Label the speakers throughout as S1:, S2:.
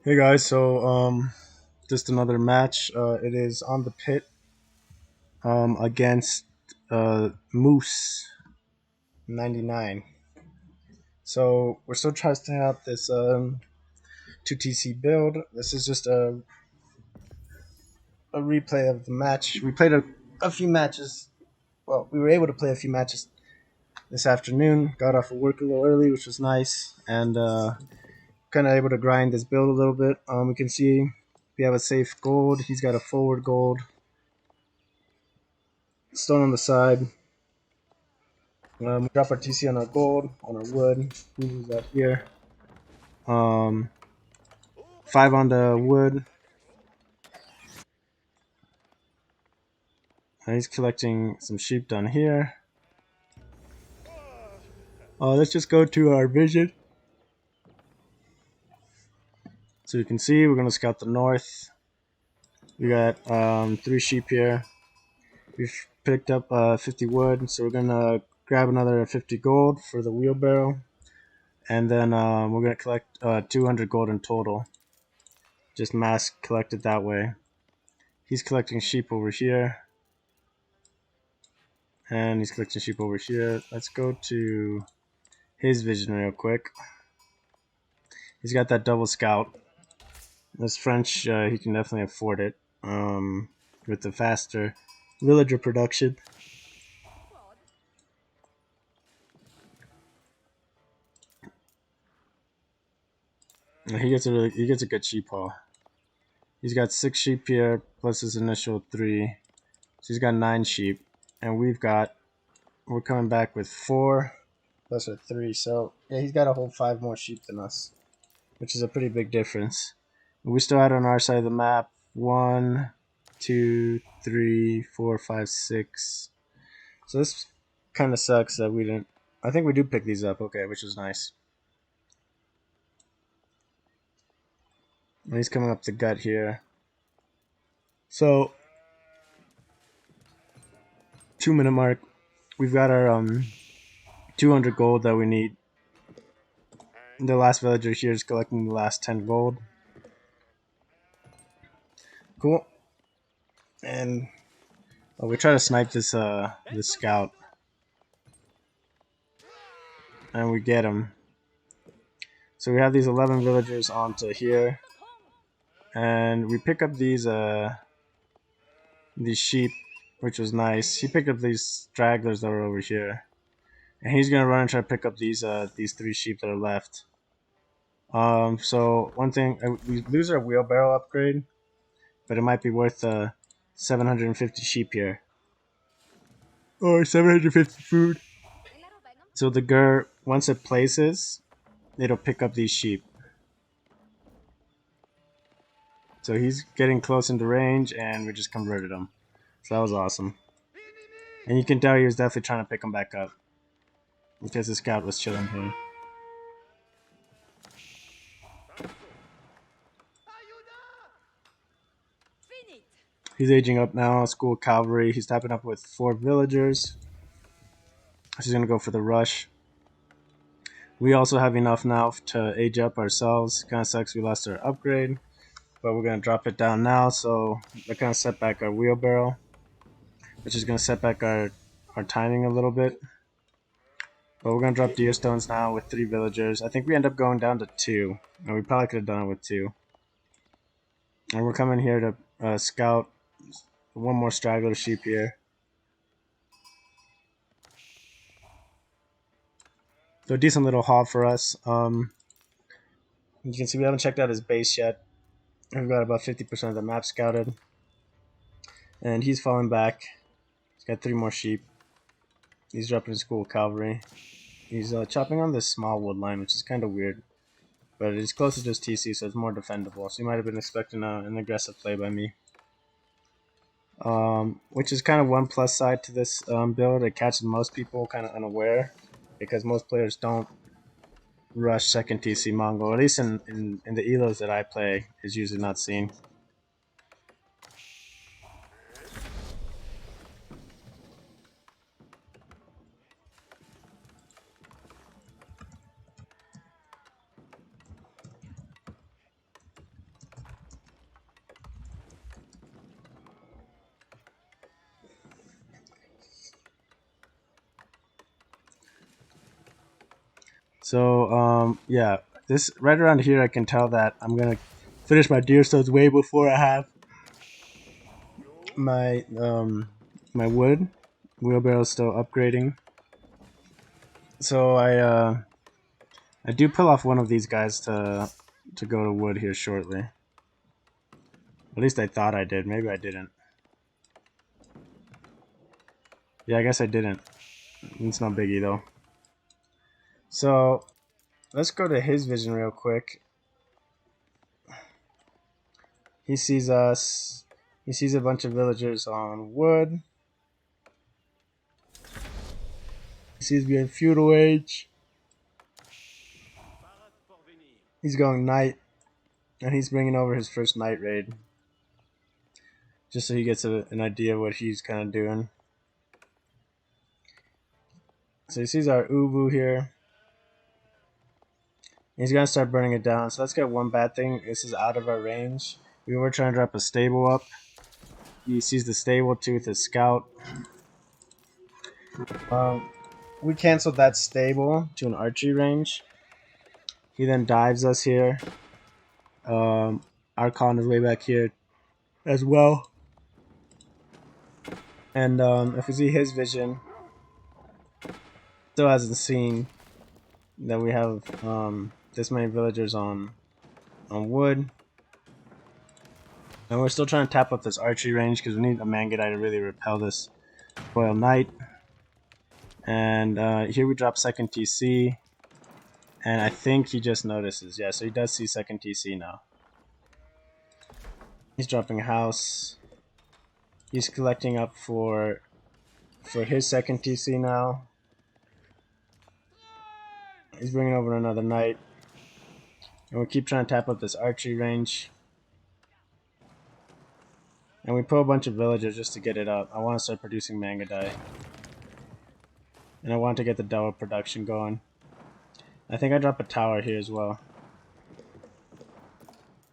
S1: Hey guys, just another match. It is on the pit against Moose 99. So we're still testing out this 2TC build. This is just a replay of the match. We played a few matches. Well, we were able to play a few matches this afternoon. Got off of work a little early, which was nice, and kind of able to grind this build a little bit. We can see we have a safe gold. He's got a forward gold. Stone on the side. We drop our TC on our gold, on our wood. We use that here. Um, 5 on the wood. He's collecting some sheep down here. Let's just go to our vision. So you can see we're going to scout the north. We got 3 sheep here. We've picked up 50 wood, so we're going to grab another 50 gold for the wheelbarrow. And then we're going to collect 200 gold in total. Just mass collected that way. He's collecting sheep over here. And he's collecting sheep over here. Let's go to his vision real quick. He's got that double scout. This French, he can definitely afford it with the faster villager production. He gets a good sheep haul. He's got 6 sheep here plus his initial 3, so he's got 9 sheep, and we're coming back with 4 plus our 3. So yeah, he's got a whole 5 more sheep than us, which is a pretty big difference. We still had on our side of the map 1, 2, 3, 4, 5, 6. So this kind of sucks that we didn't. I think we do pick these up, okay, which is nice. And he's coming up the gut here. So 2-minute mark. We've got our 200 gold that we need. The last villager here is collecting the last 10 gold. Cool. And we try to snipe this scout, and we get him. So we have these 11 villagers onto here, and we pick up these sheep, which was nice. He picked up these stragglers that were over here, and he's gonna run and try to pick up these 3 sheep that are left. So one thing, we lose our wheelbarrow upgrade, but it might be worth 750 sheep here, or 750 food. So the gur, once it places, it'll pick up these sheep. So he's getting close into range, and we just converted him. So that was awesome. And you can tell he was definitely trying to pick him back up, because the scout was chilling here. He's aging up now, school cavalry. He's tapping up with 4 villagers. He's going to go for the rush. We also have enough now to age up ourselves. Kind of sucks we lost our upgrade, but we're going to drop it down now, so that kind of set back our wheelbarrow, which is going to set back our timing a little bit. But we're going to drop deer stones now with 3 villagers. I think we end up going down to 2, and we probably could have done it with 2. And we're coming here to scout one more straggler sheep here. So a decent little haul for us. You can see we haven't checked out his base yet. We've got about 50% of the map scouted. And he's falling back. He's got 3 more sheep. He's dropping his school cavalry. He's chopping on this small wood line, which is kind of weird. But it's closer to his TC, so it's more defendable. So he might have been expecting an aggressive play by me. Which is kind of one plus side to this build. It catches most people kind of unaware, because most players don't rush second TC Mongol. At least in the elos that I play, is usually not seen. So yeah, this right around here I can tell that I'm gonna finish my deer stones way before I have my my wood. Wheelbarrow still upgrading. So I do pull off one of these guys to go to wood here shortly. At least I thought I did. Maybe I didn't. Yeah, I guess I didn't. It's no biggie though. So let's go to his vision real quick. He sees us. He sees a bunch of villagers on wood. He sees me in feudal age. He's going night, and he's bringing over his first night raid, just so he gets an idea of what he's kind of doing. So he sees our Ubu here. He's gonna start burning it down. So let's get one bad thing. This is out of our range. We were trying to drop a stable up. He sees the stable too with his scout. We canceled that stable to an archery range. He then dives us here. Our con is way back here as well. And if we see his vision, still hasn't seen that we have this many villagers on wood. And we're still trying to tap up this archery range because we need a Mangudai to really repel this Royal Knight. And here we drop second TC. And I think he just notices. Yeah, so he does see second TC now. He's dropping a house. He's collecting up for his second TC now. He's bringing over another knight. And we keep trying to tap up this archery range. And we put a bunch of villagers just to get it up. I want to start producing Mangudai. And I want to get the double production going. I think I drop a tower here as well.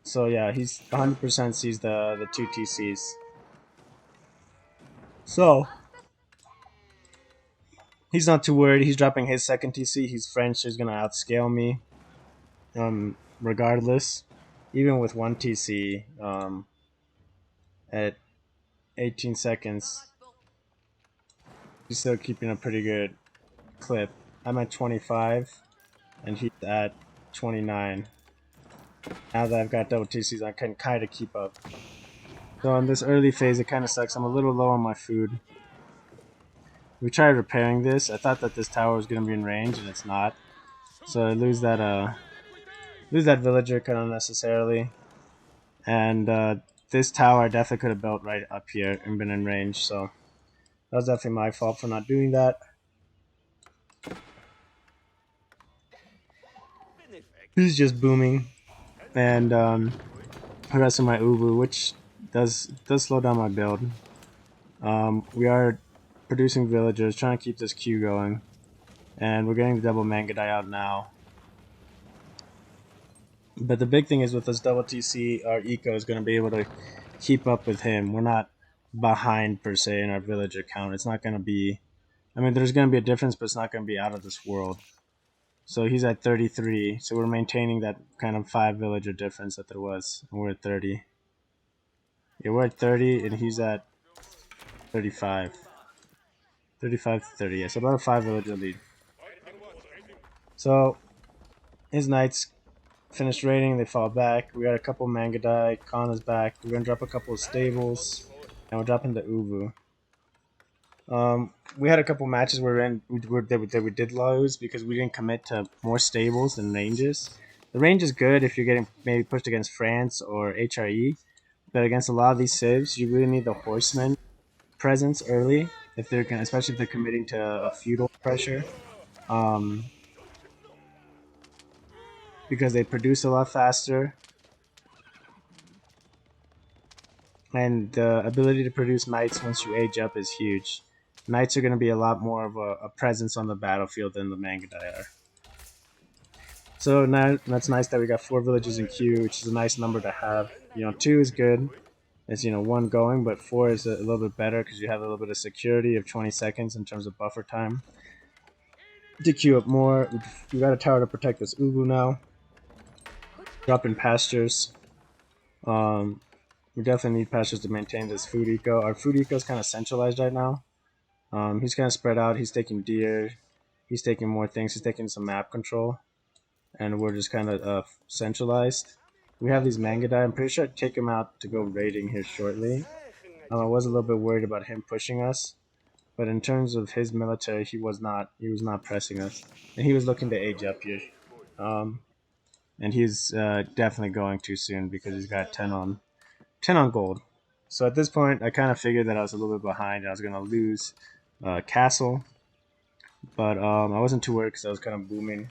S1: So yeah, he's 100% sees the 2 TCs. So he's not too worried. He's dropping his second TC. He's French, so he's gonna outscale me. Regardless, even with 1 TC, at 18 seconds, he's still keeping a pretty good clip. I'm at 25, and he's at 29. Now that I've got double TCs, I can kind of keep up. So in this early phase, it kind of sucks. I'm a little low on my food. We tried repairing this. I thought that this tower was going to be in range, and it's not. So I lose that villager kind of unnecessarily. And this tower I definitely could have built right up here and been in range. So that was definitely my fault for not doing that. He's just booming. And the rest of my Ubu, which does slow down my build. We are producing villagers, trying to keep this queue going. And we're getting the double Mangudai out now. But the big thing is with this double TC, our eco is going to be able to keep up with him. We're not behind per se in our villager count. It's not going to be... I mean, there's going to be a difference, but it's not going to be out of this world. So he's at 33. So we're maintaining that kind of 5 villager difference that there was. And we're at 30. Yeah, we're at 30 and he's at 35. 35 to 30. Yeah, so about a 5 villager lead. So his knights finished raiding, they fall back. We got a couple Mangudai, Khan is back. We're gonna drop a couple of stables, and we're dropping the Uvu. We had a couple matches that we did lose because we didn't commit to more stables than ranges. The range is good if you're getting maybe pushed against France or HRE, but against a lot of these civs, you really need the horseman presence early if they're especially if they're committing to a feudal pressure. Because they produce a lot faster, and the ability to produce knights once you age up is huge. Knights are going to be a lot more of a presence on the battlefield than the Mangudai are. So now that's nice that we got 4 villages in queue, which is a nice number to have. 2 is good. It's 1 going, but 4 is a little bit better because you have a little bit of security of 20 seconds in terms of buffer time. to queue up more. We got a tower to protect this Ubu now. Drop in pastures. Um, we definitely need pastures to maintain this food eco. Our food eco is kind of centralized right now. He's kind of spread out. He's taking deer. He's taking more things. He's taking some map control. And we're just kind of centralized. We have these Mangadai. I'm pretty sure I'd take him out to go raiding here shortly. I was a little bit worried about him pushing us. But in terms of his military, he was not pressing us. And he was looking to age up here. And he's definitely going too soon because he's got 10 on gold. So at this point, I kind of figured that I was a little bit behind. I was going to lose Castle, but I wasn't too worried because I was kind of booming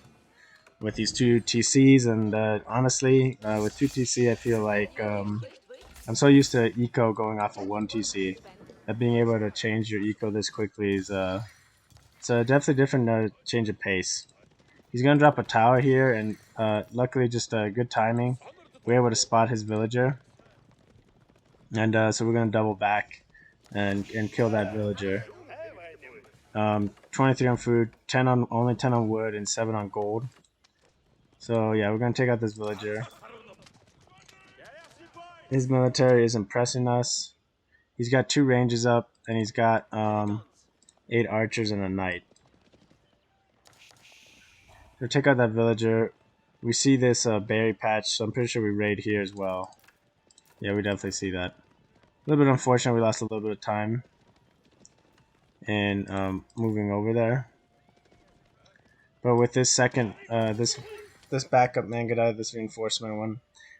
S1: with these two TCs. And honestly, with two TC, I feel like I'm so used to eco going off of one TC that being able to change your eco this quickly is it's a definitely different change of pace. He's gonna drop a tower here, and luckily, just good timing. We're able to spot his villager, and so we're gonna double back and kill that villager. 23 on food, 10 on only 10 on wood, and 7 on gold. So yeah, we're gonna take out this villager. His military is impressing us. He's got 2 ranges up, and he's got 8 archers and a knight. So take out that villager. We see this berry patch, so I'm pretty sure we raid here as well. Yeah, we definitely see that. A little bit unfortunate, we lost a little bit of time in moving over there. But with this second, this backup Mangadai, this reinforcement one,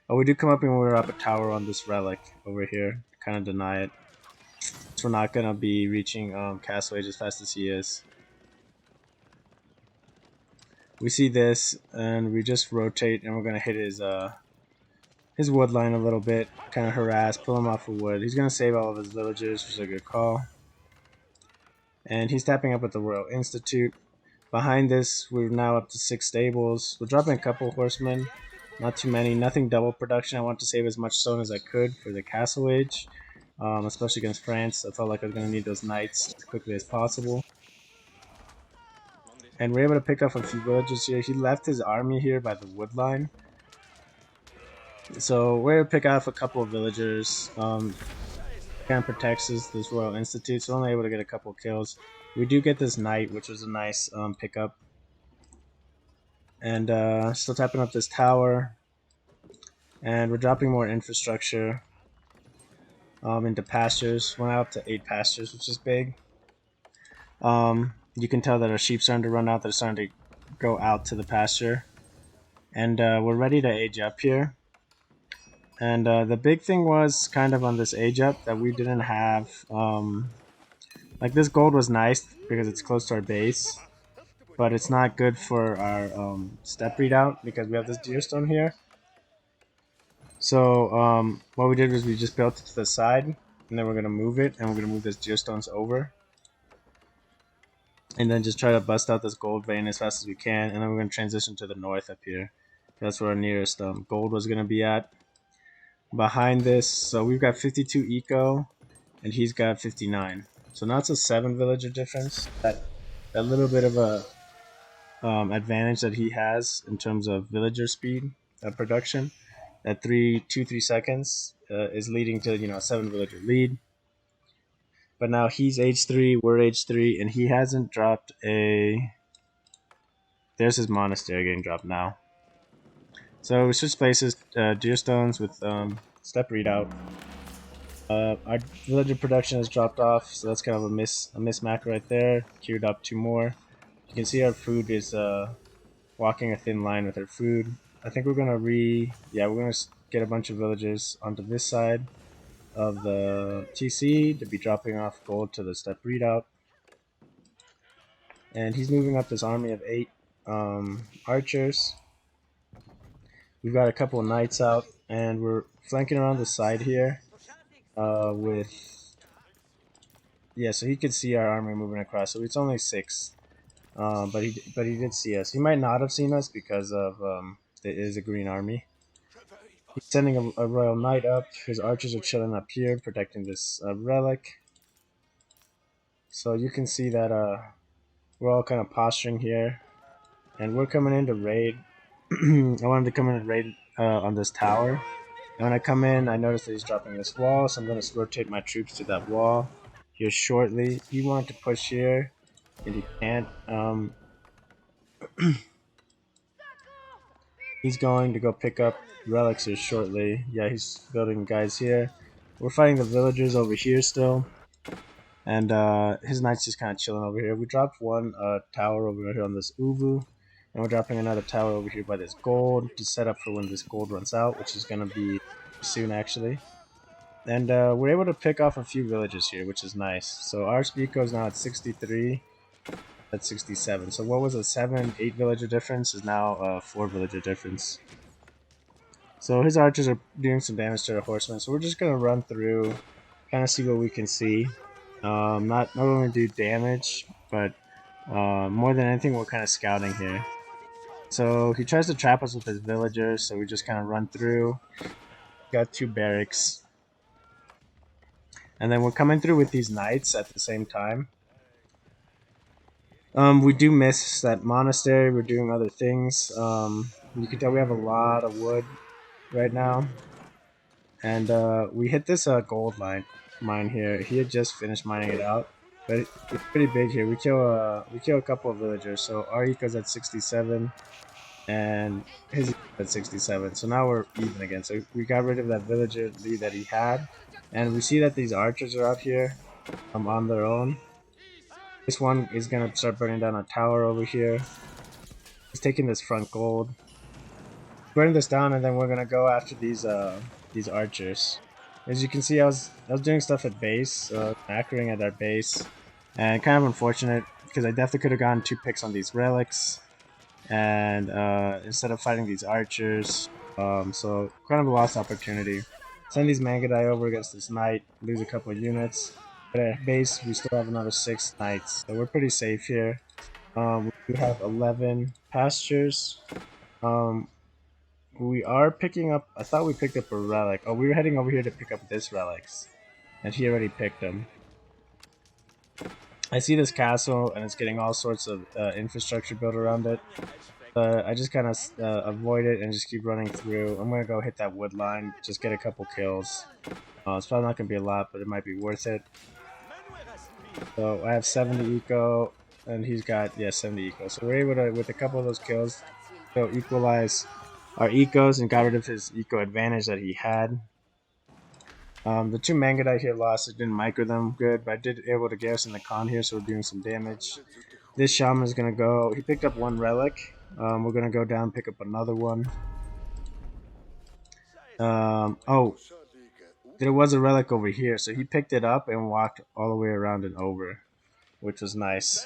S1: we do come up and we're up a tower on this relic over here. Kind of deny it. So we're not gonna be reaching Castle Age as fast as he is. We see this, and we just rotate, and we're gonna hit his wood line a little bit, kind of harass, pull him off of wood. He's gonna save all of his villagers, which is a good call. And he's tapping up with the Royal Institute. Behind this, we're now up to 6 stables. We're dropping a couple horsemen, not too many, nothing double production. I want to save as much stone as I could for the Castle Age, especially against France. I felt like I was going to need those knights as quickly as possible. And we're able to pick up a few villages here. He left his army here by the wood line. So we're able to pick off a couple of villagers. Kind of protects us, this Royal Institute, so only able to get a couple kills. We do get this knight, which was a nice pickup. And still tapping up this tower. And we're dropping more infrastructure into pastures. We're now up to 8 pastures, which is big. You can tell that our sheep starting to run out. They're starting to go out to the pasture. And we're ready to age up here. And the big thing was kind of on this age up that we didn't have. Like this gold was nice because it's close to our base. But it's not good for our step readout because we have this deer stone here. So what we did was we just built it to the side, and then we're going to move it, and we're going to move this deer stones over. And then just try to bust out this gold vein as fast as we can, and then we're going to transition to the north up here. That's where our nearest gold was going to be at. Behind this, so we've got 52 eco, and he's got 59. So now it's a 7 villager difference. That little bit of a advantage that he has in terms of villager speed production at 3 seconds is leading to a 7 villager lead. But now he's age 3, we're age 3, and he hasn't dropped a. There's his monastery getting dropped now. So we switch places, deer stones with step readout. Our villager production has dropped off, so that's kind of a miss macro right there. Queued up 2 more. You can see our food is walking a thin line with our food. I think we're gonna get a bunch of villagers onto this side of the TC to be dropping off gold to the step readout. And he's moving up this army of 8 archers. We've got a couple of knights out, and we're flanking around the side here with. Yeah, so he could see our army moving across. So it's only 6, but he did see us. He might not have seen us because of it is a green army. He's sending a royal knight up. His archers are chilling up here, protecting this relic. So you can see that We're all kind of posturing here, and we're coming in to raid. I wanted to come in and raid on this tower. And when I come in, I notice that he's dropping this wall, so I'm going to rotate my troops to that wall here shortly. He wanted to push here, and he can't. He's going to go pick up relics here shortly. Yeah, he's building guys here. We're fighting the villagers over here still. And his knight's just kind of chilling over here. We dropped one tower over here on this Uvu. And we're dropping another tower over here by this gold to set up for when this gold runs out, which is going to be soon actually. And we're able to pick off a few villages here, which is nice. So our speed goes now at 63, at 67. So what was a 7, 8 villager difference is now a 4 villager difference. So his archers are doing some damage to the horsemen. So we're just going to run through, kind of see what we can see. Not only do damage, but more than anything, we're kind of scouting here. So he tries to trap us with his villagers, so we just kind of run through. Got 2 barracks. And then we're coming through with these knights at the same time. We do miss that monastery. We're doing other things. You can tell we have a lot of wood right now. And we hit this gold mine here. He had just finished mining it out. But it's pretty big here. We kill a couple of villagers. So our eco's at 67. And his at 67. So now we're even again. So we got rid of that villager lead that he had. And we see that these archers are out here on their own. This one is going to start burning down a tower over here. He's taking this front gold. Burn this down, and then we're going to go after these archers. As you can see, I was doing stuff at base, macroing at our base. And kind of unfortunate, because I definitely could have gotten 2 picks on these relics. And instead of fighting these archers, so kind of a lost opportunity. Send these Mangadai over against this knight, lose a couple of units. But at base, we still have another 6 knights, so we're pretty safe here. We do have 11 pastures. We are picking up, I thought we picked up a relic. Oh, we were heading over here to pick up this relics, and he already picked them. I see this castle, and it's getting all sorts of infrastructure built around it. I just kind of avoid it and just keep running through. I'm going to go hit that wood line, just get a couple kills. It's probably not going to be a lot, but it might be worth it. So I have 70 eco, and he's got, 70 eco. So we're able to, with a couple of those kills, go equalize our ecos and got rid of his eco advantage that he had. The 2 Mangadai here lost. It didn't micro them good, but I did able to garrison the Khan here, so we're doing some damage. This shaman is going to go, he picked up 1 relic. We're going to go down and pick up another one. Oh, there was a relic over here, so he picked it up and walked all the way around and over, which was nice.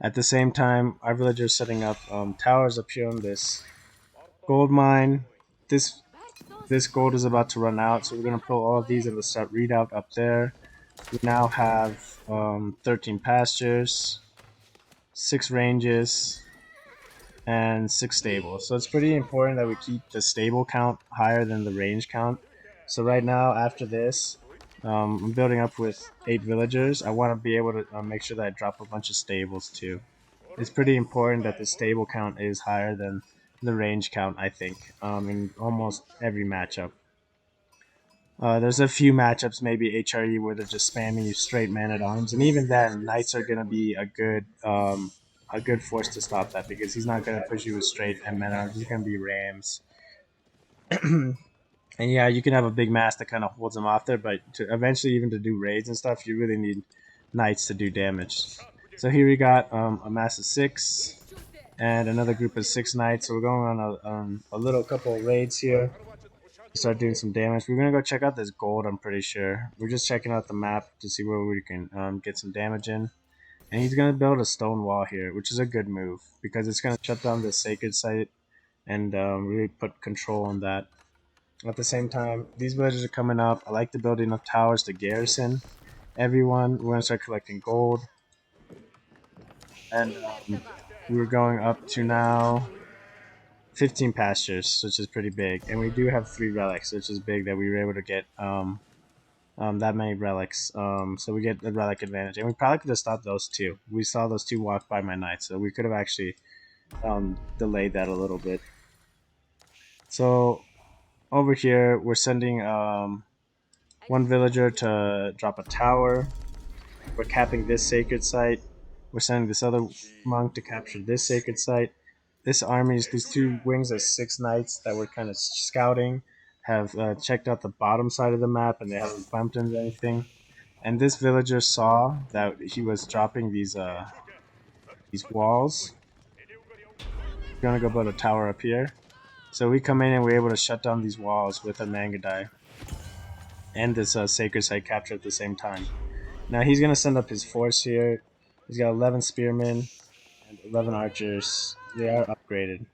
S1: At the same time, our villagers setting up towers up here on this gold mine. This gold is about to run out, so we're going to pull all of these in the start readout up there. We now have 13 pastures, 6 ranges, and 6 stables. So it's pretty important that we keep the stable count higher than the range count. So right now, after this, I'm building up with 8 villagers. I want to be able to make sure that I drop a bunch of stables too. It's pretty important that the stable count is higher than the range count, I think, in almost every matchup. There's a few matchups, maybe HRE, where they're just spamming you straight man-at-arms, and even then, knights are going to be a good force to stop that, because he's not going to push you with straight man-at-arms. He's going to be rams. And yeah, you can have a big mass that kind of holds them off there, but eventually, even to do raids and stuff, you really need knights to do damage. So here we got a mass of 6 and another group of 6 knights. So we're going on a little couple of raids here. Start doing some damage. We're gonna go check out this gold. I'm pretty sure we're just checking out the map to see where we can get some damage in. And he's gonna build a stone wall here, which is a good move because it's gonna shut down the sacred site and really put control on that. At the same time, these villagers are coming up. I like to build enough towers to garrison everyone. We're gonna start collecting gold, and we're going up to now 15 pastures, which is pretty big, and we do have 3 relics, which is big that we were able to get that many relics. So we get the relic advantage, and we probably could have stopped those two. We saw those two walk by my knight, so we could have actually delayed that a little bit. So over here, we're sending one villager to drop a tower. We're capping this sacred site. We're sending this other monk to capture this sacred site. This army, these two wings of 6 knights that were kind of scouting, have checked out the bottom side of the map, and they haven't bumped into anything. And this villager saw that he was dropping these walls. We're gonna go build a tower up here. So we come in and we're able to shut down these walls with a Mangadai and this sacred site capture at the same time. Now he's gonna send up his force here. He's got 11 spearmen and 11 archers. They are upgraded,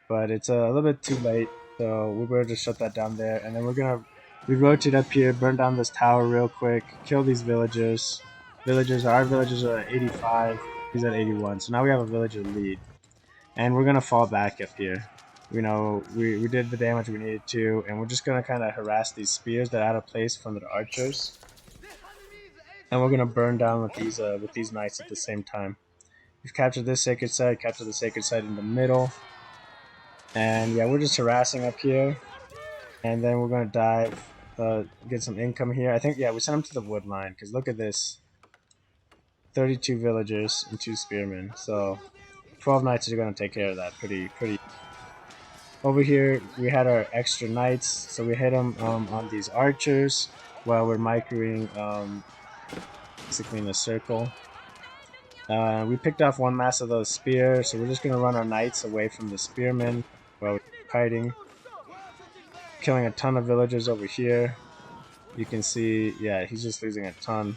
S1: but it's a little bit too late. So we better just shut that down there, and then we're gonna rotate up here, burn down this tower real quick, kill these villagers. Our villagers are at 85. He's at 81. So now we have a villager lead, and we're gonna fall back up here. You know, we did the damage we needed to, and we're just gonna kind of harass these spears that are out of place from the archers, and we're gonna burn down with these knights at the same time. We've captured this sacred site, captured the sacred site in the middle, and yeah, we're just harassing up here, and then we're gonna dive, get some income here. I think, yeah, we sent them to the wood line because look at this, 32 villagers and 2 spearmen, so 12 knights are gonna take care of that pretty. Over here, we had our extra knights, so we hit them on these archers while we're microing basically in a circle. We picked off one mass of those spears, so we're just going to run our knights away from the spearmen while we're fighting. Killing a ton of villagers over here. You can see, yeah, he's just losing a ton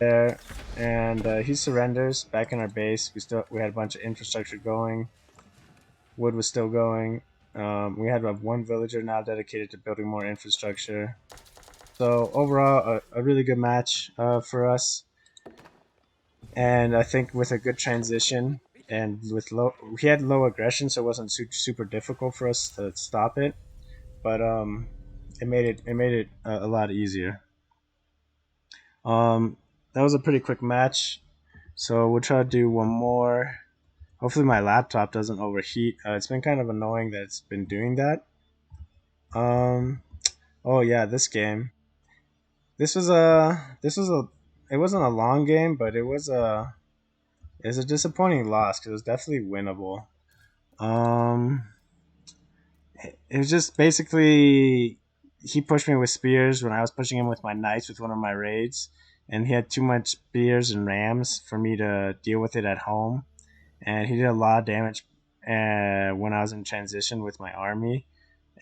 S1: there. And he surrenders back in our base. We had a bunch of infrastructure going. Wood was still going. We had one villager now dedicated to building more infrastructure. So overall, a really good match for us. And I think with a good transition and with he had low aggression, so it wasn't super difficult for us to stop it. But it made it a lot easier. That was a pretty quick match. So we'll try to do one more. Hopefully my laptop doesn't overheat. It's been kind of annoying that it's been doing that. Oh yeah, this game. This was a. It wasn't a long game, but it was a disappointing loss because it was definitely winnable. Um, it was just basically he pushed me with spears when I was pushing him with my knights with one of my raids, and he had too much spears and rams for me to deal with it at home, and he did a lot of damage when I was in transition with my army,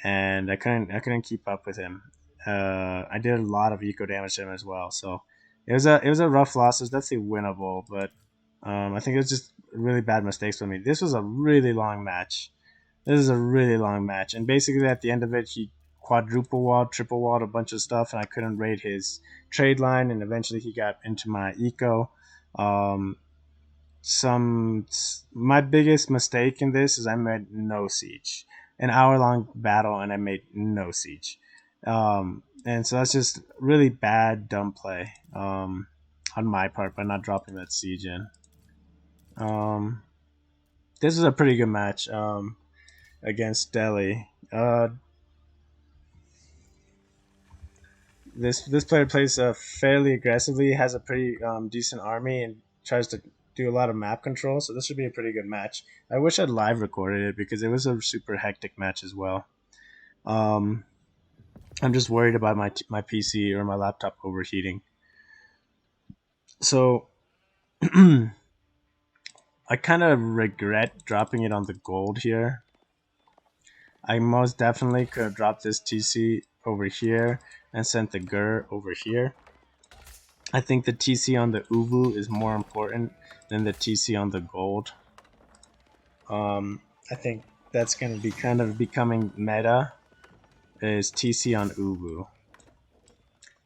S1: and I couldn't keep up with him. I did a lot of eco damage to him as well, so it was a rough loss. It was definitely winnable, but I think it was just really bad mistakes for me. This was a really long match. This is a really long match, and basically at the end of it, he quadruple walled, triple walled a bunch of stuff, and I couldn't raid his trade line, and eventually he got into my eco. Um, my biggest mistake in this is I made no siege, an hour long battle, and I made no siege, and so that's just really bad, dumb play on my part by not dropping that siege in. Um, this is a pretty good match against Delhi. This player plays fairly aggressively, has a pretty decent army, and tries to do a lot of map control. So this should be a pretty good match. I wish I'd live recorded it because it was a super hectic match as well. Um, I'm just worried about my PC or my laptop overheating. So I kind of regret dropping it on the gold here. I most definitely could have dropped this TC over here and sent the Gur over here. I think the TC on the Uvu is more important than the TC on the gold. I think that's going to be kind of becoming meta, is TC on Uvu.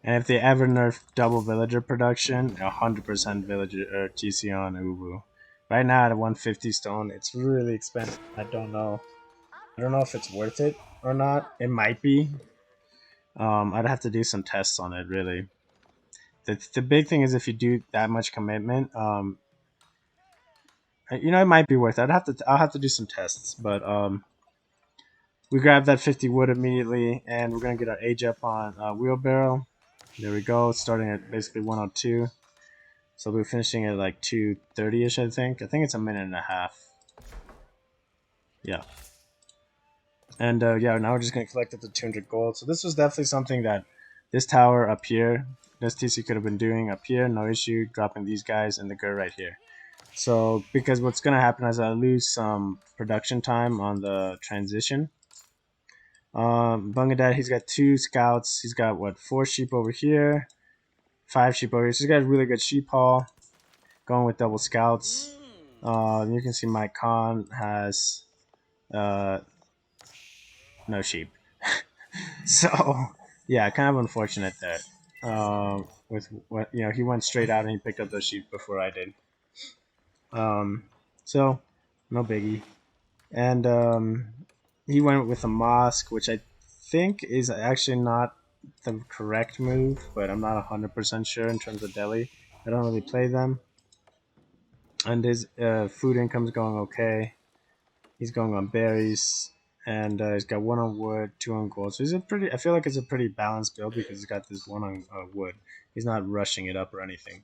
S1: And if they ever nerf double villager production, 100% villager TC on Uvu. Right now at 150 stone, it's really expensive. I don't know if it's worth it or not. It might be. I'd have to do some tests on it, really. The big thing is if you do that much commitment, it might be worth it. I'll have to do some tests, but we grab that 50 wood immediately, and we're gonna get our age up on wheelbarrow. There we go, starting at basically 102. So we're finishing at like 2:30ish, I think. I think it's a minute and a half. Yeah. And yeah, now we're just gonna collect up to 200 gold. So this was definitely something that this tower up here, this TC could have been doing up here, no issue, dropping these guys in the GUR right here. So because what's gonna happen is I lose some production time on the transition. Bungadad, he's got 2 scouts. He's got what, 4 sheep over here, 5 sheep over here. So he's got a really good sheep haul, going with double scouts. You can see Mike Khan has no sheep. So yeah, kind of unfortunate there. With what he went straight out and he picked up those sheep before I did. So no biggie. And he went with a mosque, which I think is actually not the correct move, but I'm not 100% sure in terms of Delhi. I don't really play them. And his food income's going okay. He's going on berries, and he's got 1 on wood, 2 on gold. So I feel like it's a pretty balanced build because he's got this 1 on wood. He's not rushing it up or anything.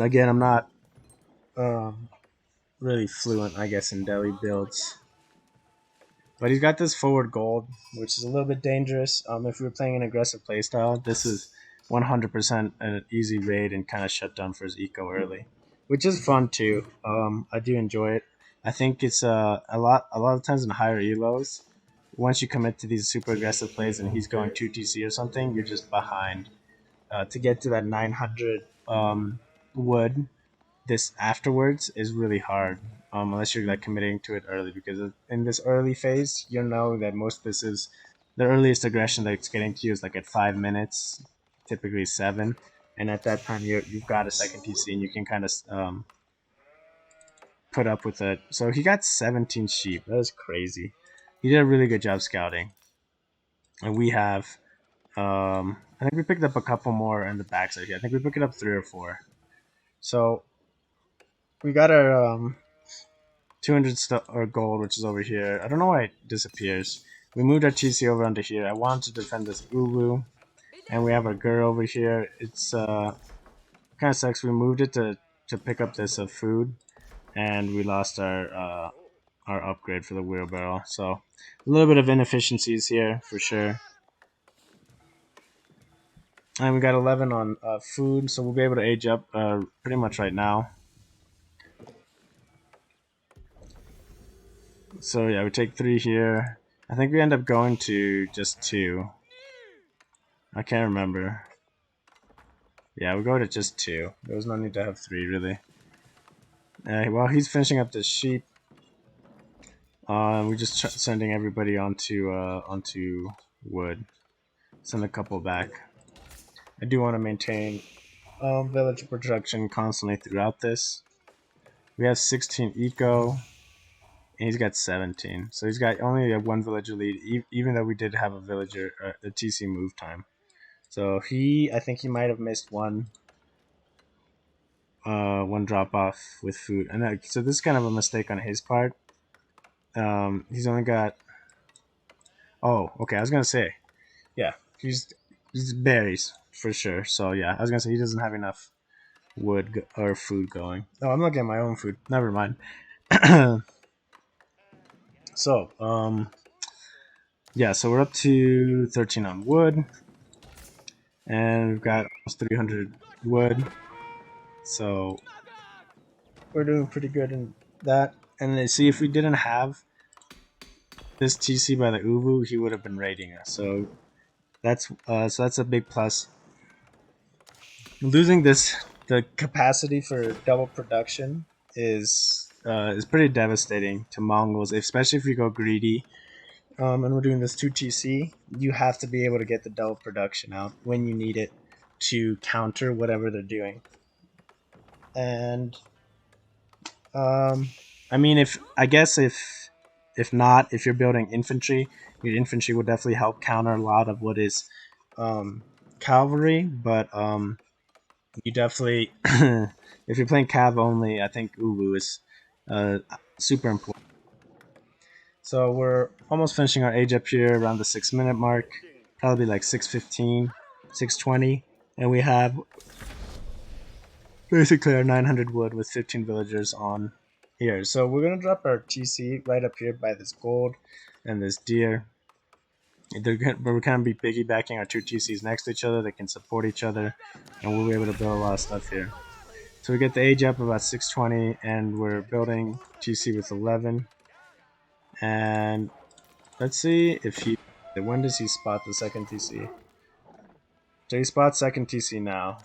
S1: Again, I'm not really fluent, I guess, in Delhi builds. But he's got this forward gold, which is a little bit dangerous. If we were playing an aggressive playstyle, this is 100% an easy raid and kind of shut down for his eco early, which is fun too. I do enjoy it. I think it's a lot of times in higher elos. Once you commit to these super aggressive plays and he's going 2 TC or something, you're just behind. To get to that 900 wood, this afterwards is really hard, unless you're like committing to it early, because in this early phase you know that most of this is the earliest aggression that's getting to you is like at 5 minutes, typically 7, and at that time you've got a second TC and you can kind of put up with it. So he got 17 sheep. That was crazy. He did a really good job scouting, and we have I think we picked up a couple more in the backside here. I think we picked up 3 or 4. So we got our 200 or gold, which is over here. I don't know why it disappears. We moved our TC over onto here. I wanted to defend this Uwu, and we have our GUR over here. It's kind of sucks. We moved it to pick up this food, and we lost our upgrade for the wheelbarrow. So a little bit of inefficiencies here for sure. And we got 11 on food, so we'll be able to age up pretty much right now. So yeah, we take 3 here. I think we end up going to just 2. I can't remember. Yeah, we go to just 2. There was no need to have 3, really. While he's finishing up the sheep, we're just sending everybody onto wood. Send a couple back. I do want to maintain village production constantly throughout this. We have 16 eco, and he's got 17. So he's got only a 1 villager lead, even though we did have a villager, a TC move time. So I think he might have missed one drop off with food, and so this is kind of a mistake on his part. He's only got. Oh, okay. I was gonna say, yeah, he's berries for sure. So yeah, I was gonna say he doesn't have enough wood or food going. Oh, I'm looking at my own food. Never mind. So yeah, so we're up to 13 on wood, and we've got almost 300 wood. So we're doing pretty good in that. And then see, if we didn't have this TC by the Uwu, he would have been raiding us. So that's a big plus. Losing the capacity for double production is pretty devastating to Mongols, especially if you go greedy. And we're doing this 2 TC. You have to be able to get the double production out when you need it to counter whatever they're doing. And I mean, if you're building infantry, Your infantry will definitely help counter a lot of what is cavalry, but you definitely, if you're playing cav only, I think Uwu is super important. So we're almost finishing our age up here around the 6 minute mark, probably like 6:15, 6:20, and we have basically our 900 wood with 15 villagers on here. So we're gonna drop our TC right up here by this gold and this deer. We're kind of be piggybacking our two TCs next to each other. They can support each other, and we'll be able to build a lot of stuff here. So we get the age up about 6:20, and we're building TC with 11. And let's see if he. When does he spot the second TC? So he spots second TC now.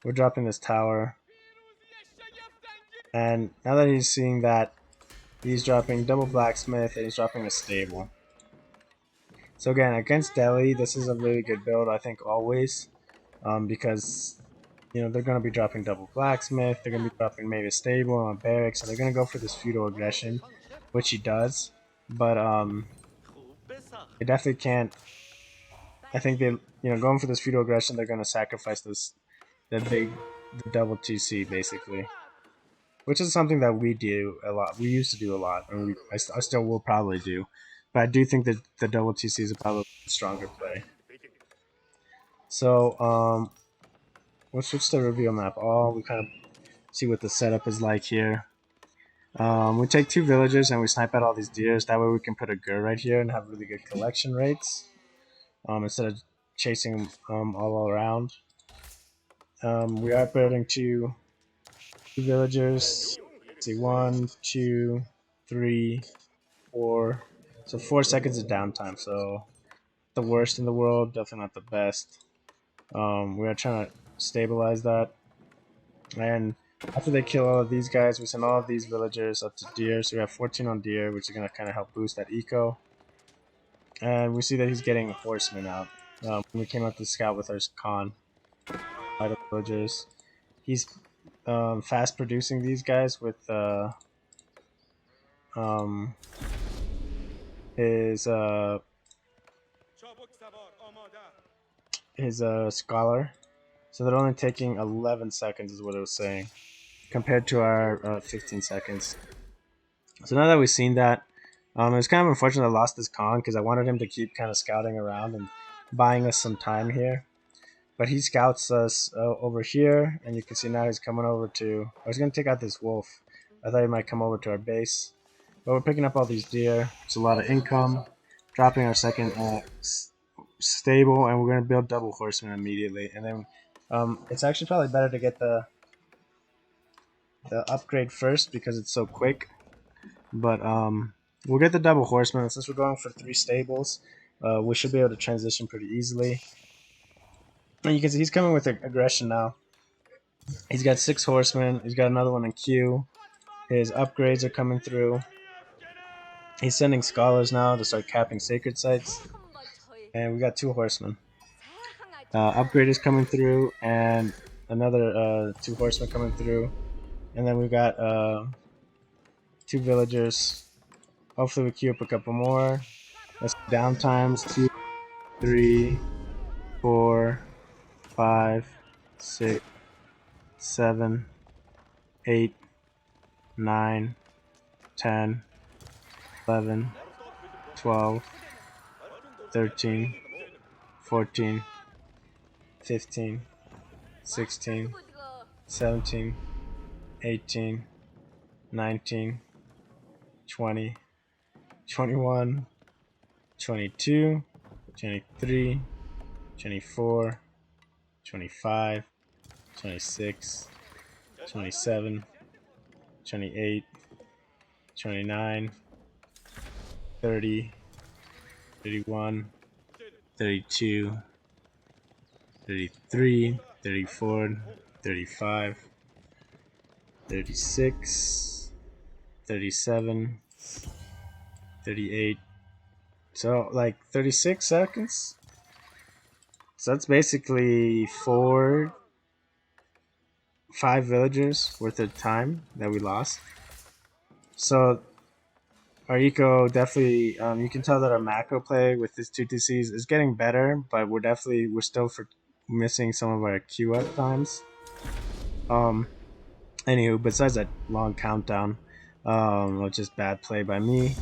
S1: We're dropping this tower. And now that he's seeing that, he's dropping double blacksmith and he's dropping a stable. So again, against Delhi, this is a really good build, I think, always. Because, they're going to be dropping double blacksmith, they're going to be dropping maybe a stable and a barracks, so they're going to go for this feudal aggression, which he does. But they definitely can't. I think they, going for this feudal aggression, they're going to sacrifice the double TC basically, which is something that we do a lot. We used to do a lot, and I still will probably do. But I do think that the double TC is probably a stronger play. So we'll switch to reveal map all. We kind of see what the setup is like here. We take 2 villagers and we snipe out all these deers. That way we can put a gur right here and have really good collection rates instead of chasing all around. We are building two villagers. Let's see, 1, 2, 3, 4. So 4 seconds of downtime. So the worst in the world, definitely not the best. We are trying to stabilize that. And after they kill all of these guys, we send all of these villagers up to deer. So we have 14 on deer, which is going to kind of help boost that eco. And we see that he's getting horsemen out. We came out to scout with our Khan. Villagers. He's fast producing these guys with his scholar. So they're only taking 11 seconds is what it was saying, compared to our 15 seconds. So now that we've seen that, it was kind of unfortunate I lost this Khan because I wanted him to keep kind of scouting around and buying us some time here. But he scouts us over here, and you can see now he's coming over to... I was going to take out this wolf. I thought he might come over to our base. But we're picking up all these deer. It's a lot of income. Dropping our second stable, and we're going to build double horsemen immediately. And then it's actually probably better to get the upgrade first because it's so quick. But we'll get the double horsemen. Since we're going for 3 stables, we should be able to transition pretty easily. And you can see he's coming with aggression now. He's got 6 horsemen. He's got another one in queue. His upgrades are coming through. He's sending scholars now to start capping sacred sites. And we got 2 horsemen. Upgrade is coming through, and another 2 horsemen coming through. And then we've got 2 villagers. Hopefully we queue up a couple more. Let's down times 2, 3, 4, 5, 6, 7, 8, 9, 10, 11, 12, 13, 14, 15, 16, 17, 18, 19, 20, 21, 22, 23, 24, 25, 26, 27, 28, 29, 30, 31, 32, 33, 34, 35, 36, 37, 38. So like 36 seconds. So that's basically 5 villagers worth of time that we lost. So our eco definitely, you can tell that our macro play with this 2TCs is getting better, but we're still missing some of our Q up times. Anywho, besides that long countdown, which is bad play by me,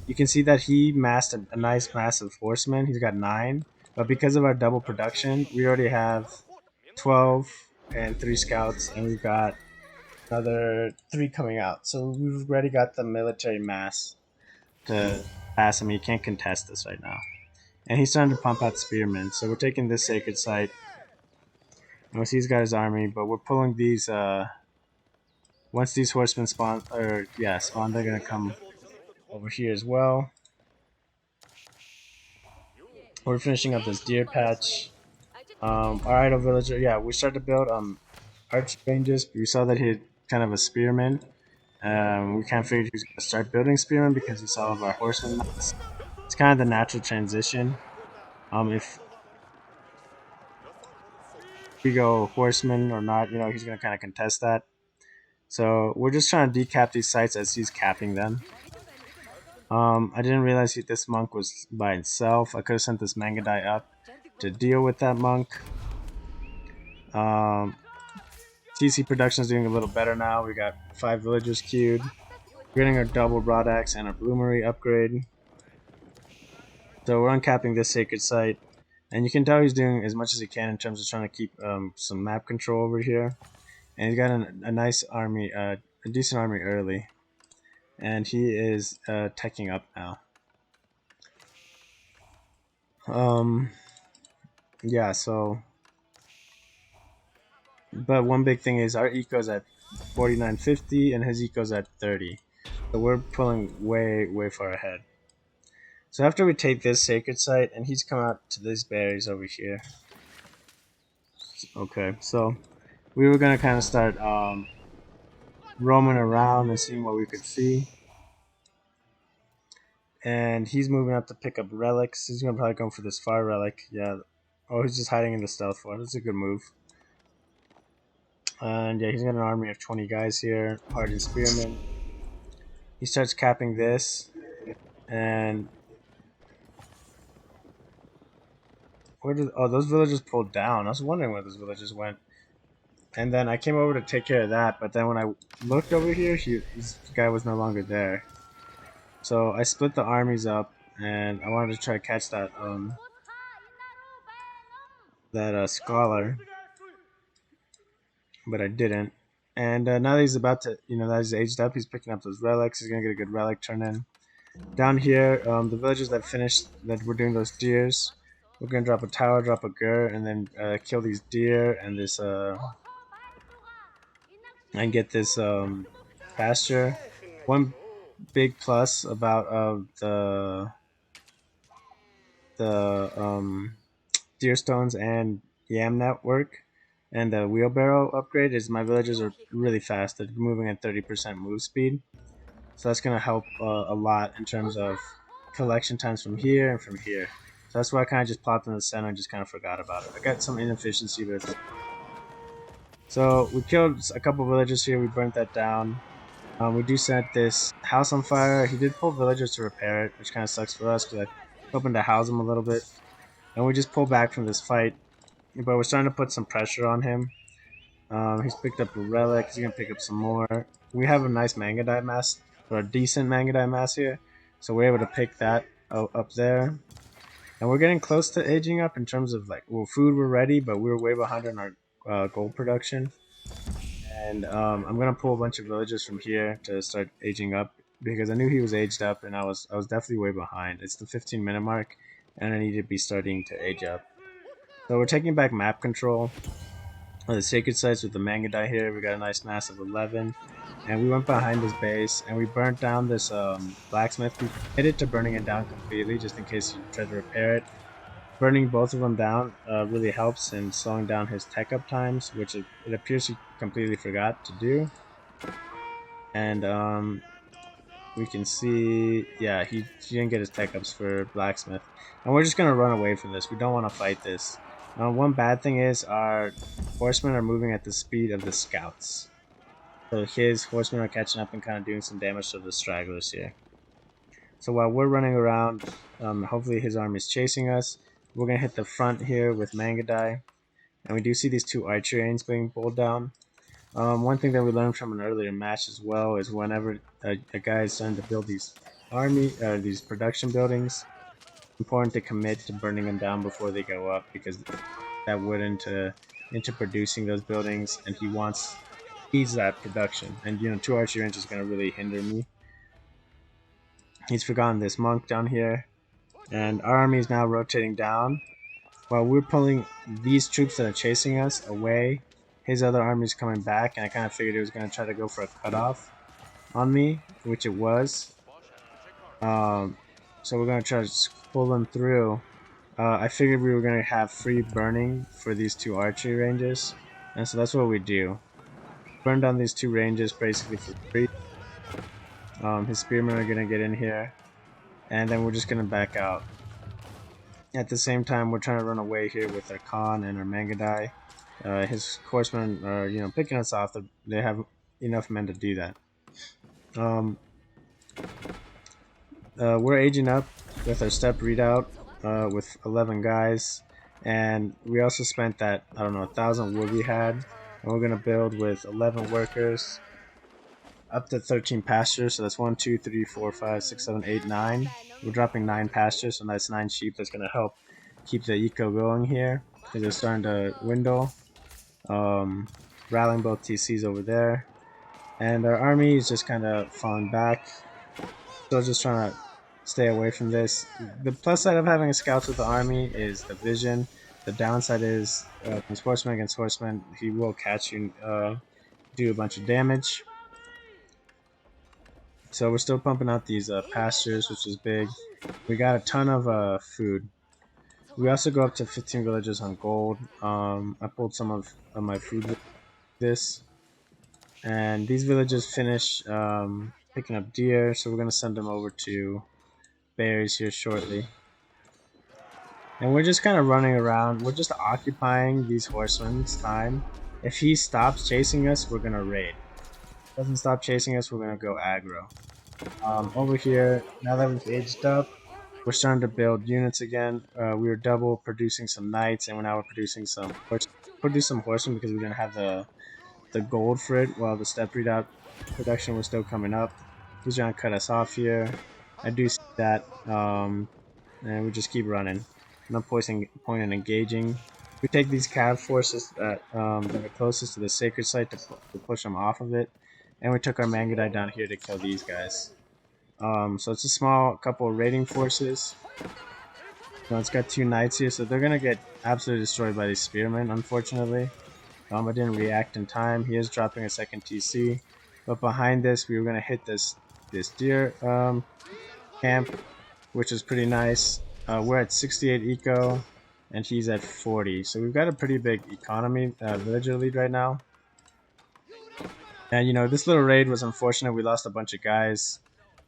S1: you can see that he massed a nice massive horseman. He's got 9, but because of our double production, we already have 12 and 3 scouts, and we've got another 3 coming out. So we've already got the military mass to pass him. He can't contest us right now. And he's starting to pump out spearmen. So we're taking this sacred site. And we see he's got his army, but we're pulling these. Once these horsemen spawn, they're gonna come over here as well. We're finishing up this deer patch. Our idle villager, we started to build arch ranges. We saw that he had kind of a spearman. We kind of figured he was going to start building spearmen because he saw all of our horsemen. It's kind of the natural transition. If we go horseman or not, he's going to kind of contest that. So we're just trying to decap these sites as he's capping them. I didn't realize this monk was by itself. I could have sent this Mangadai up to deal with that monk. TC production is doing a little better now. We got 5 villagers queued. We're getting our double broadaxe and our bloomery upgrade. So we're uncapping this sacred site. And you can tell he's doing as much as he can in terms of trying to keep some map control over here. And he's got a nice army, a decent army early. And he is teching up now. But one big thing is our eco's at 4950 and his eco's at 30. So we're pulling way far ahead. So after we take this sacred site, and he's come out to these berries over here. Okay, so we were gonna kind of start roaming around and seeing what we could see. And he's moving up to pick up relics. He's gonna probably go for this fire relic. Yeah. Oh, he's just hiding in the stealth fort. That's a good move. And yeah, he's got an army of 20 guys here. Hardened spearmen. He starts capping this, and those villagers pulled down. I was wondering where those villagers went. And then I came over to take care of that, but then when I looked over here, this guy was no longer there. So I split the armies up, and I wanted to try to catch that scholar, but I didn't. And now that he's about to, that he's aged up, he's picking up those relics. He's gonna get a good relic turn in. Down here, the villagers that were doing those deers, we're gonna drop a tower, drop a gur, and then kill these deer and this and get this pasture. One big plus about the deer stones and yam network and the wheelbarrow upgrade is my villagers are really fast. They're moving at 30% move speed, so that's gonna help a lot in terms of collection times from here and from here. So that's why I kind of just plopped in the center and just kind of forgot about it. I got some inefficiency, but so we killed a couple villagers here. We burnt that down. We do set this house on fire. He did pull villagers to repair it, which kind of sucks for us because I hoping to house him a little bit. And we just pull back from this fight, but we're starting to put some pressure on him. He's picked up a relic. He's gonna pick up some more. We have a nice Mangadai mass, or a decent Mangadai mass here, so we're able to pick that up there. And we're getting close to aging up in terms of food we're ready, but we're way behind on our gold production. And I'm gonna pull a bunch of villagers from here to start aging up because I knew he was aged up, and I was definitely way behind. It's the 15-minute mark, and I need to be starting to age up. So we're taking back map control. The sacred sites with the Mangadai here. We got a nice mass of 11, and we went behind this base and we burnt down this blacksmith. We committed to burning it down completely just in case you tried to repair it. Burning both of them down really helps in slowing down his tech up times, which it appears he completely forgot to do. And we can see, yeah, he didn't get his tech ups for blacksmith. And we're just gonna run away from this. We don't want to fight this. One bad thing is our horsemen are moving at the speed of the scouts. So his horsemen are catching up and kind of doing some damage to the stragglers here. So while we're running around, hopefully his army is chasing us. We're gonna hit the front here with Mangadai, and we do see these two archer ains being pulled down. One thing that we learned from an earlier match as well is whenever a guy is starting to build these production buildings, it's important to commit to burning them down before they go up, because that wood into producing those buildings, and he's that production. And two archer range is going to really hinder me. He's forgotten this monk down here, and our army is now rotating down while we're pulling these troops that are chasing us away. His other army is coming back, and I kind of figured he was going to try to go for a cutoff on me, which it was. So we're going to try to pull them through. I figured we were going to have free burning for these two archery ranges, and so that's what we do. Burn down these two ranges basically for free. His spearmen are going to get in here, and then we're just going to back out. At the same time, we're trying to run away here with our Khan and our Mangadai. His horsemen are, picking us off. They have enough men to do that. We're aging up with our step readout with 11 guys, and we also spent that 1,000 wood we had, and we're gonna build with 11 workers, up to 13 pastures. So that's 1, 2, 3, 4, 5, 6, 7, 8, 9. We're dropping 9 pastures, so that's 9 sheep. That's gonna help keep the eco going here because they're starting to dwindle. Rallying both TCs over there, and our army is just kind of falling back. So just trying to stay away from this. The plus side of having a scouts with the army is the vision. The downside is against horseman against horseman, he will catch you, do a bunch of damage. So we're still pumping out these pastures, which is big. We got a ton of food. We also go up to 15 villages on gold. I pulled some of my food with this. And these villages finish picking up deer, so we're going to send them over to berries here shortly. And we're just kind of running around. We're just occupying these horsemen's time. If he stops chasing us, we're going to raid. Doesn't stop chasing us, we're going to go aggro. Over here, now that we've aged up, we're starting to build units again. We were double producing some knights, and now we're producing some horsemen because we didn't have the gold for it while the step readout production was still coming up. He's trying to cut us off here. I do see that, and we just keep running. No point in engaging. We take these cav forces that are closest to the sacred site to push them off of it, and we took our Mangadai down here to kill these guys. So it's a small couple of raiding forces. It's got 2 knights here, so they're gonna get absolutely destroyed by these spearmen, unfortunately. I didn't react in time. He is dropping a second TC, but behind this, we were gonna hit this deer camp, which is pretty nice. We're at 68 eco, and he's at 40. So we've got a pretty big economy villager lead right now. And this little raid was unfortunate. We lost a bunch of guys.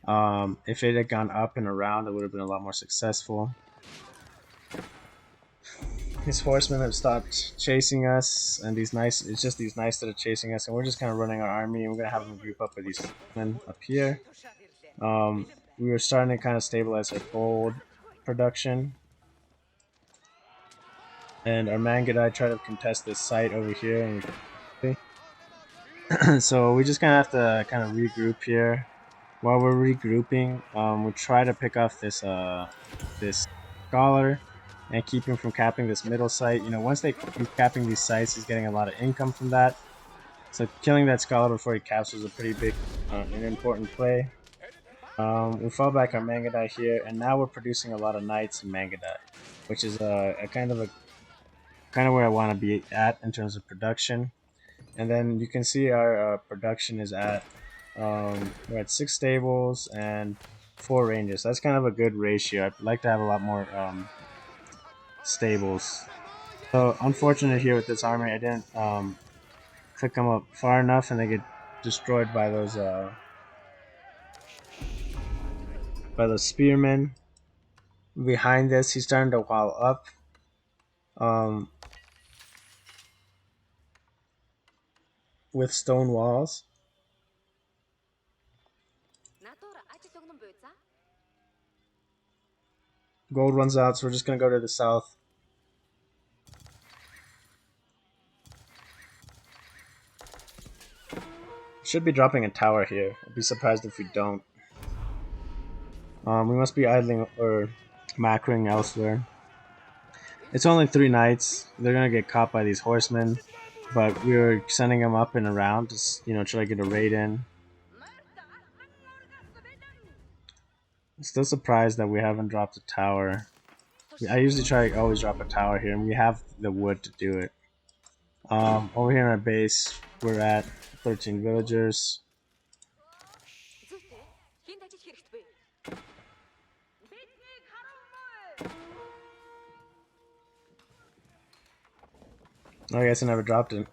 S1: If it had gone up and around, it would have been a lot more successful. His horsemen have stopped chasing us, and it's just these knights that are chasing us, and we're just kind of running our army, and we're gonna have them group up with these men up here. We were starting to kind of stabilize our gold production, and our Mangadai try to contest this site over here, and so we just kind of have to kind of regroup here. While we're regrouping, we try to pick off this scholar and keep him from capping this middle site. Once he's capping these sites, he's getting a lot of income from that. So killing that scholar before he caps was a pretty big and important play. We fall back on Mangadai here, and now we're producing a lot of knights in Mangadai, which is a kind of where I want to be at in terms of production. And then you can see our production is at we're at 6 stables and 4 ranges. That's kind of a good ratio. I'd like to have a lot more stables. So unfortunate here with this army, I didn't click them up far enough, and they get destroyed by those spearmen. Behind this, he's starting to wall up. With stone walls. Gold runs out, so we're just gonna go to the south. Should be dropping a tower here. I'd be surprised if we don't. We must be idling or macroing elsewhere. It's only 3 knights. They're gonna get caught by these horsemen, but we were sending them up and around to try to get a raid in. I'm still surprised that we haven't dropped a tower. I usually try to always drop a tower here, and we have the wood to do it. Over here in our base, we're at 13 villagers. I guess I never dropped it.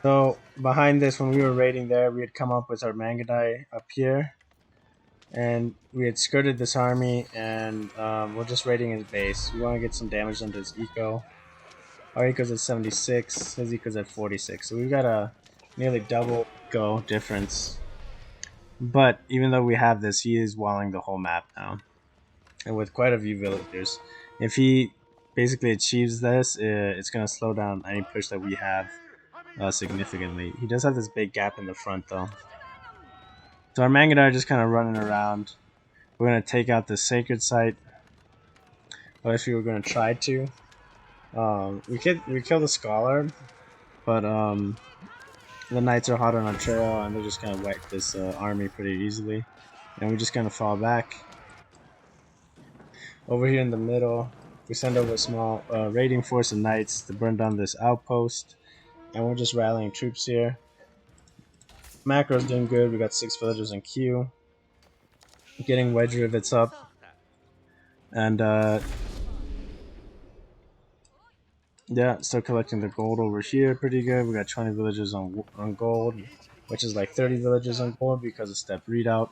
S1: So behind this, when we were raiding there, we had come up with our Mangadai up here, and we had skirted this army, and we're just raiding his base. We want to get some damage onto his eco. Our eco's at 76, his eco's at 46, so we've got a nearly double eco difference. But even though we have this, he is walling the whole map now, and with quite a few villagers. If he basically achieves this, it's going to slow down any push that we have significantly. He does have this big gap in the front though. So our Mangadai are just kind of running around. We're going to take out the sacred site. Or actually we're going to try to. We killed the scholar, but the knights are hot on our trail and they're just going to wipe this army pretty easily. And we just kind of fall back. Over here in the middle, we send over a small raiding force of knights to burn down this outpost. And we're just rallying troops here. Macro's doing good. We got 6 villagers in queue. Getting wedge rivets up. And yeah, still collecting the gold over here pretty good. We got 20 villagers on gold, which is like 30 villagers on gold because of step readout.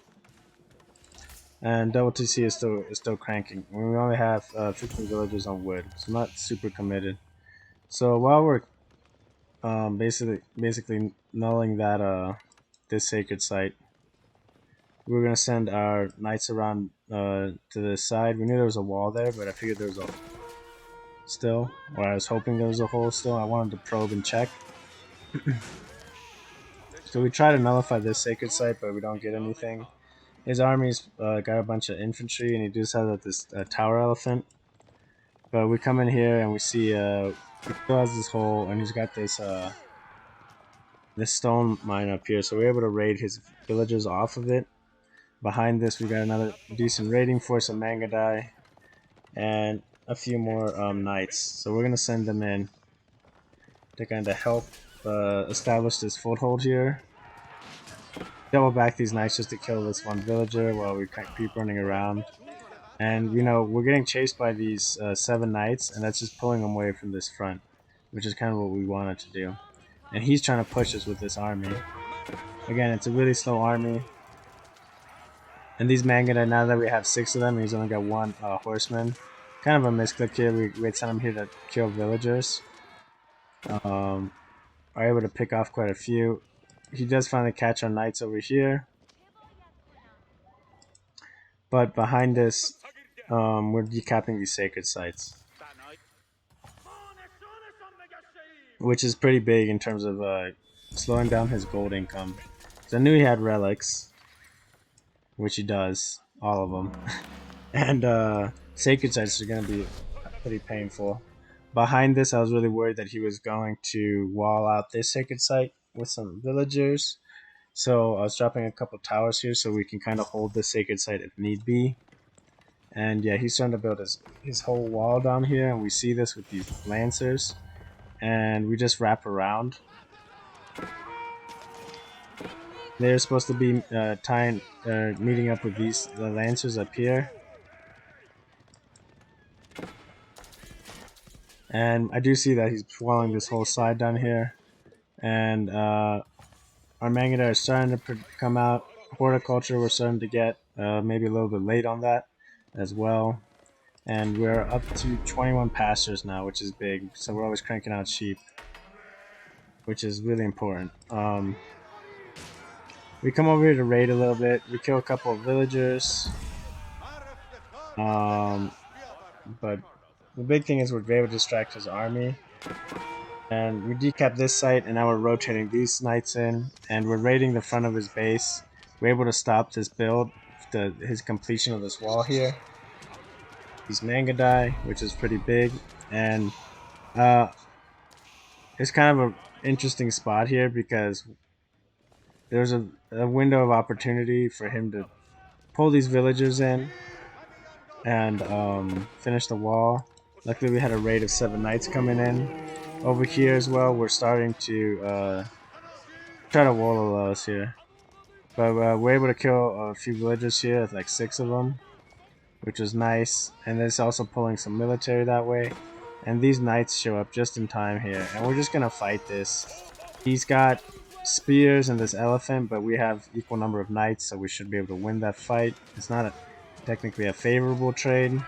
S1: And double TC is still cranking. We only have 15 villagers on wood, so not super committed. So while we're basically nulling that this sacred site, we're gonna send our knights around to the side. We knew there was a wall there, but I figured there was a still, or I was hoping there was a hole still. I wanted to probe and check. So we try to nullify this sacred site, but we don't get anything. His army's got a bunch of infantry, and he does have this tower elephant. But we come in here and we see he still has this hole, and he's got this this stone mine up here. So we're able to raid his villagers off of it. Behind this, we got another decent raiding force of Mangadai, and a few more knights. So we're gonna send them in to kind of help establish this foothold here. Double back these knights just to kill this one villager while we keep running around. And we're getting chased by these 7 knights, and that's just pulling them away from this front, which is kind of what we wanted to do. And he's trying to push us with this army. Again, it's a really slow army. And these Mangadai, now that we have 6 of them, he's only got 1 horseman. Kind of a misclick here. We sent him here to kill villagers. Are able to pick off quite a few. He does finally catch our knights over here. But behind this, we're decapping these sacred sites, which is pretty big in terms of slowing down his gold income. So I knew he had relics, which he does, all of them. And sacred sites are going to be pretty painful. Behind this, I was really worried that he was going to wall out this sacred site with some villagers. So I was dropping a couple towers here so we can kind of hold the sacred site if need be. And yeah, he's trying to build his whole wall down here, and we see this with these lancers. And we just wrap around. They're supposed to be meeting up with the lancers up here. And I do see that he's walling this whole side down here. And our Mangadai are starting to come out. Horticulture we're starting to get maybe a little bit late on that as well. And we're up to 21 pastures now, which is big. So we're always cranking out sheep, which is really important. We come over here to raid a little bit. We kill a couple of villagers. Um, but the big thing is we're able to distract his army, and we decap this site, and now we're rotating these knights in, and we're raiding the front of his base. We're able to stop this build, his completion of this wall here. These Mangadai, which is pretty big, and uh, it's kind of a interesting spot here because there's a window of opportunity for him to pull these villagers in and finish the wall. Luckily, we had a raid of 7 knights coming in. Over here as well, we're starting to try to wall those here. But we're able to kill a few villagers here, like 6 of them, which was nice. And it's also pulling some military that way. And these knights show up just in time here. And we're just going to fight this. He's got spears and this elephant, but we have equal number of knights, so we should be able to win that fight. It's not technically a favorable trade.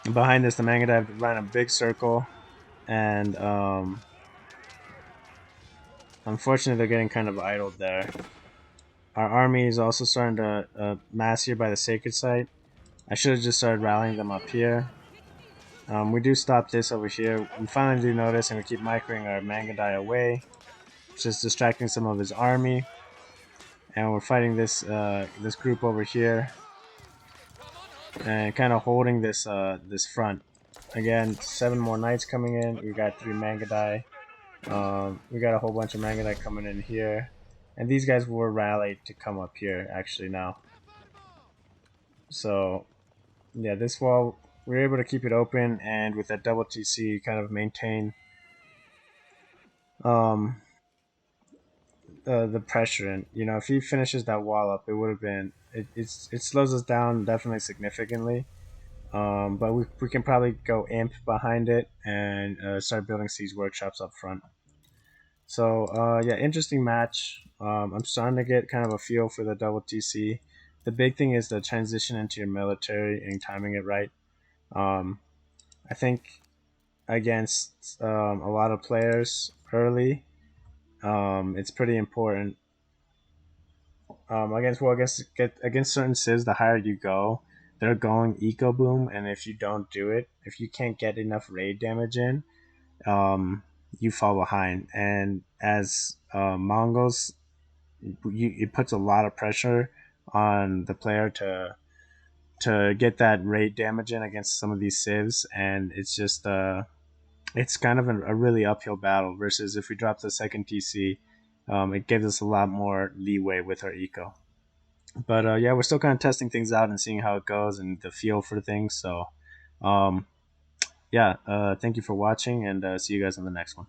S1: And behind this, the Mangadive ran a big circle, and unfortunately, they're getting kind of idled there. Our army is also starting to mass here by the sacred site. I should have just started rallying them up here. We do stop this over here. We finally do notice, and we keep microing our Mangadai away, which is distracting some of his army. And we're fighting this group over here, and kind of holding this front. Again, 7 more knights coming in. We got 3 Mangadai. We got a whole bunch of Mangadai coming in here, and these guys were rallied to come up here actually now. So yeah, this wall we were able to keep it open, and with that double TC, kind of maintain um, the pressure. And if he finishes that wall up, it would have been it slows us down definitely significantly. But we can probably go imp behind it and start building siege workshops up front. So yeah, interesting match. I'm starting to get kind of a feel for the double TC. The big thing is the transition into your military and timing it right. Um, I think against a lot of players early, it's pretty important. Against certain civs, the higher you go, they're going eco boom, and if you don't do it, if you can't get enough raid damage in, um, you fall behind. And as Mongols, it puts a lot of pressure on the player to get that raid damage in against some of these civs, and it's kind of a really uphill battle. Versus if we drop the second TC, it gives us a lot more leeway with our eco. But yeah, we're still kind of testing things out and seeing how it goes and the feel for things. So um, yeah, thank you for watching, and see you guys on the next one.